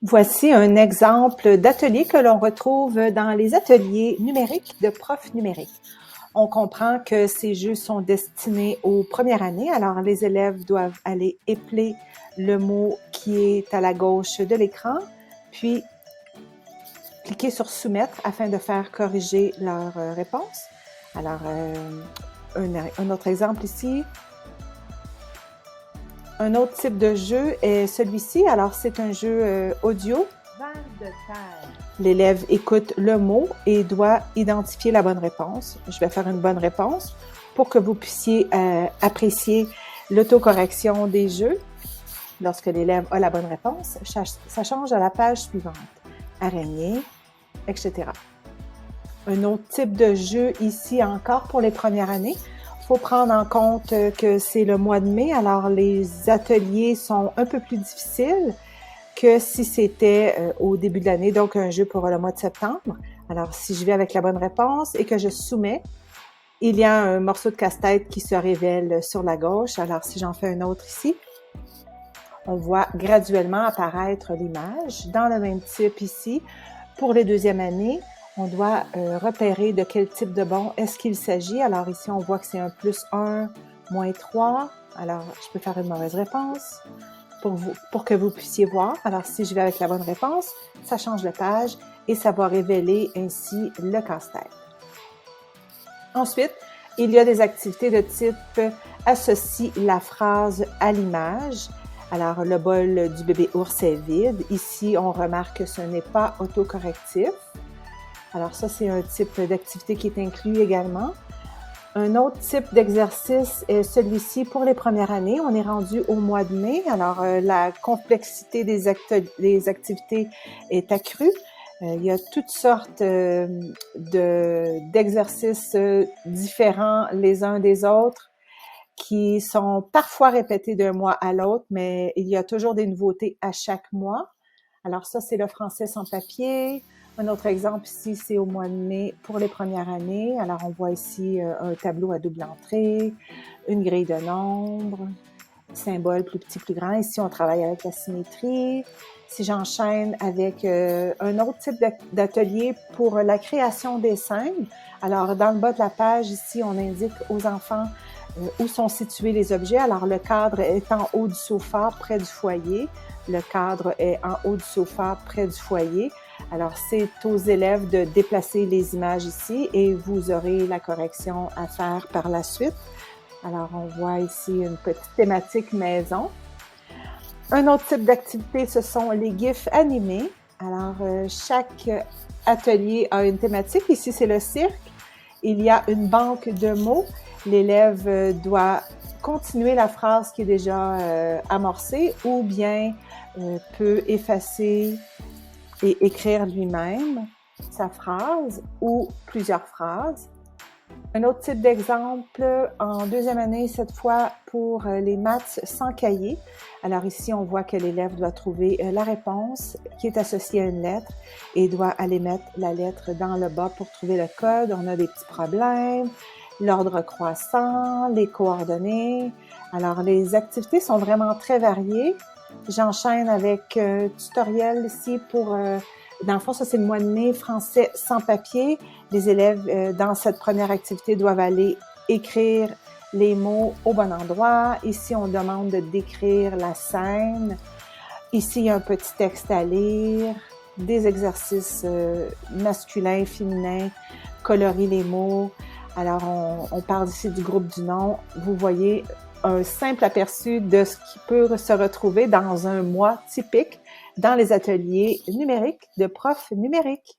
Voici un exemple d'atelier que l'on retrouve dans les ateliers numériques de Prof Numérique. On comprend que ces jeux sont destinés aux premières années, alors les élèves doivent aller épeler le mot qui est à la gauche de l'écran, puis cliquer sur soumettre afin de faire corriger leur réponse. Alors, un autre exemple ici. Un autre type de jeu est celui-ci. Alors, c'est un jeu audio. Vers de terre. L'élève écoute le mot et doit identifier la bonne réponse. Je vais faire une bonne réponse pour que vous puissiez apprécier l'autocorrection des jeux. Lorsque l'élève a la bonne réponse, ça change à la page suivante. Araignée, etc. Un autre type de jeu ici encore pour les premières années. Il faut prendre en compte que c'est le mois de mai, alors les ateliers sont un peu plus difficiles que si c'était au début de l'année, donc un jeu pour le mois de septembre. Alors, si je vais avec la bonne réponse et que je soumets, il y a un morceau de casse-tête qui se révèle sur la gauche. Alors, si j'en fais un autre ici, on voit graduellement apparaître l'image. Dans le même type ici, pour les deuxièmes années, on doit repérer de quel type de bon est-ce qu'il s'agit. Alors ici, on voit que c'est un +1, -3. Alors, je peux faire une mauvaise réponse pour que vous puissiez voir. Alors, si je vais avec la bonne réponse, ça change de page et ça va révéler ainsi le casse-tête. Ensuite, il y a des activités de type associe la phrase à l'image. Alors, le bol du bébé ours est vide. Ici, on remarque que ce n'est pas autocorrectif. Alors ça, c'est un type d'activité qui est inclus également. Un autre type d'exercice est celui-ci pour les premières années. On est rendu au mois de mai. Alors, la complexité des activités est accrue. Il y a toutes sortes d'exercices différents les uns des autres qui sont parfois répétés d'un mois à l'autre, mais il y a toujours des nouveautés à chaque mois. Alors ça, c'est le français sans papier. Un autre exemple ici, c'est au mois de mai pour les premières années. Alors, on voit ici un tableau à double entrée, une grille de nombres, symbole plus petit, plus grand. Ici, on travaille avec la symétrie. Si j'enchaîne avec un autre type d'atelier pour la création des scènes, alors dans le bas de la page, ici, on indique aux enfants où sont situés les objets. Alors, le cadre est en haut du sofa, près du foyer. Le cadre est en haut du sofa, près du foyer. Alors, c'est aux élèves de déplacer les images ici et vous aurez la correction à faire par la suite. Alors, on voit ici une petite thématique maison. Un autre type d'activité, ce sont les GIFs animés. Alors, chaque atelier a une thématique. Ici, c'est le cirque. Il y a une banque de mots. L'élève doit continuer la phrase qui est déjà amorcée ou bien peut effacer et écrire lui-même sa phrase ou plusieurs phrases. Un autre type d'exemple en deuxième année, cette fois pour les maths sans cahier. Alors ici, on voit que l'élève doit trouver la réponse qui est associée à une lettre et doit aller mettre la lettre dans le bas pour trouver le code. On a des petits problèmes, l'ordre croissant, les coordonnées. Alors, les activités sont vraiment très variées. J'enchaîne avec un tutoriel ici pour... dans le fond, ça, c'est le mois de mai, français sans papier. Les élèves, dans cette première activité, doivent aller écrire les mots au bon endroit. Ici, on demande de décrire la scène. Ici, il y a un petit texte à lire, des exercices masculins, féminins, colorer les mots. Alors, on parle ici du groupe du nom. Vous voyez un simple aperçu de ce qui peut se retrouver dans un mois typique dans les ateliers numériques de Prof Numérique.